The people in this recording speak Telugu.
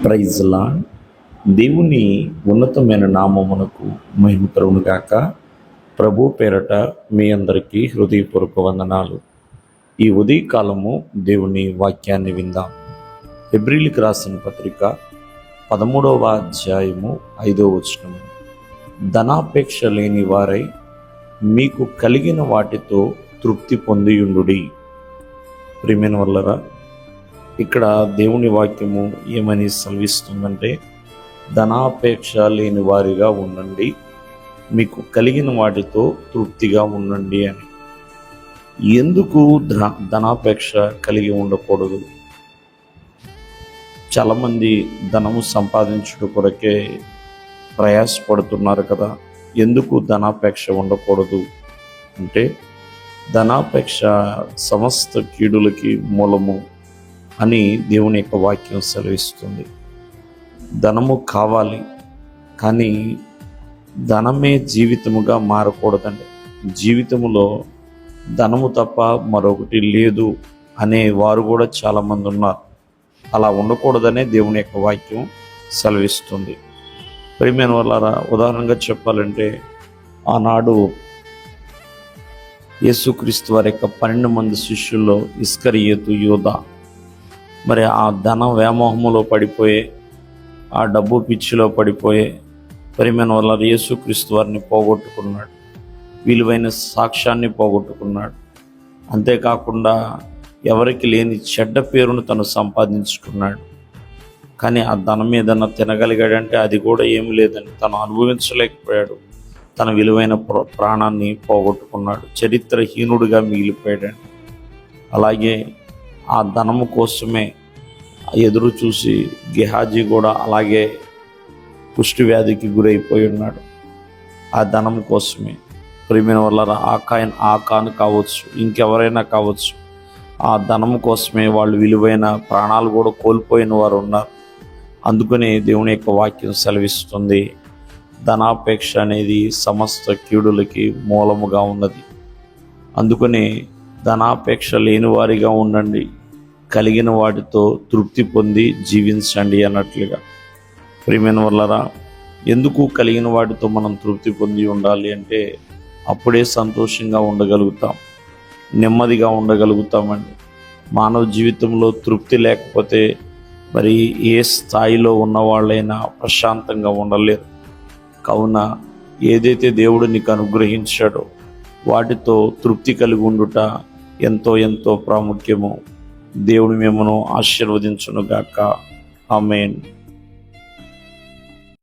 Praise lord. దేవుని ఉన్నతమైన నామమునకు మహిమ కలుగును గాక. ప్రభు పేరట మీ అందరికీ హృదయపూర్వక వందనాలు. ఈ ఉదయకాలము దేవుని వాక్యాన్ని విందాం. హెబ్రీయులకు రాసిన పత్రిక 13వ అధ్యాయము 5వ వచనము. ధనాపేక్ష లేని వారై మీకు కలిగిన వాటితో తృప్తి పొందియుండుడి. ప్రియమైన వాళ్ళరా, ఇక్కడ దేవుని వాక్యము ఏమని సెలవిస్తుందంటే, ధనాపేక్ష లేని వారిగా ఉండండి, మీకు కలిగిన వాటితో తృప్తిగా ఉండండి అని. ఎందుకు ధనాపేక్ష కలిగి ఉండకూడదు? చాలామంది ధనము సంపాదించుట కొరకే ప్రయాసపడుతున్నారు కదా. ఎందుకు ధనాపేక్ష ఉండకూడదు అంటే, ధనాపేక్ష సమస్త కీడులకి మూలము అని దేవుని యొక్క వాక్యం సెలవిస్తుంది. ధనము కావాలి, కానీ ధనమే జీవితముగా మారకూడదండి. జీవితములో ధనము తప్ప మరొకటి లేదు అనే వారు కూడా చాలామంది ఉన్నారు. అలా ఉండకూడదనే దేవుని యొక్క వాక్యం సెలవిస్తుంది. ప్రియమైన వాళ్ళారా, ఉదాహరణగా చెప్పాలంటే, ఆనాడు యేసుక్రీస్తు వారి యొక్క 12 మంది శిష్యుల్లో ఇస్కరియోతు యూదా మరి ఆ ధన వ్యామోహములో పడిపోయే, ఆ డబ్బు పిచ్చిలో పడిపోయే ప్రియమైన వాళ్ళ యేసుక్రీస్తు వారిని పోగొట్టుకున్నాడు. విలువైన సాక్ష్యాన్ని పోగొట్టుకున్నాడు. అంతేకాకుండా ఎవరికి లేని చెడ్డ పేరును తను సంపాదించుకున్నాడు. కానీ ఆ ధనం ఏదన్నా తినగలిగాడంటే అది కూడా ఏమి లేదని తను అనుభవించలేకపోయాడు. తన విలువైన ప్రాణాన్ని పోగొట్టుకున్నాడు. చరిత్రహీనుడిగా మిగిలిపోయాడు. అలాగే ఆ ధనము కోసమే ఎదురు చూసి గెహాజీ కూడా అలాగే కుష్టి వ్యాధికి గురైపోయి ఉన్నాడు. ఆ ధనం కోసమే. ప్రియమైన వల్ల ఆకాను కావచ్చు, ఇంకెవరైనా కావచ్చు, ఆ ధనం కోసమే వాళ్ళు విలువైన ప్రాణాలు కూడా కోల్పోయిన వారు ఉన్నారు. అందుకనే దేవుని యొక్క వాక్యం సెలవిస్తుంది, ధనాపేక్ష అనేది సమస్త కీడులకి మూలముగా ఉన్నది. అందుకనే ధనాపేక్ష లేని వారిగా ఉండండి, కలిగిన వాటితో తృప్తి పొంది జీవించండి అన్నట్లుగా. ప్రియమైన వాళ్ళరా, ఎందుకు కలిగిన వాటితో మనం తృప్తి పొంది ఉండాలి అంటే, అప్పుడే సంతోషంగా ఉండగలుగుతాం, నెమ్మదిగా ఉండగలుగుతామండి. మానవ జీవితంలో తృప్తి లేకపోతే మరి ఏ స్థాయిలో ఉన్నవాళ్ళైనా ప్రశాంతంగా ఉండలేరు. కావున ఏదైతే దేవుడు నీకు అనుగ్రహించాడో వాటితో తృప్తి కలిగి ఉండుట ఎంతో ఎంతో ప్రాముఖ్యము. దేవుడు మిమ్మల్ని ఆశీర్వదించును గాక. ఆమేన్.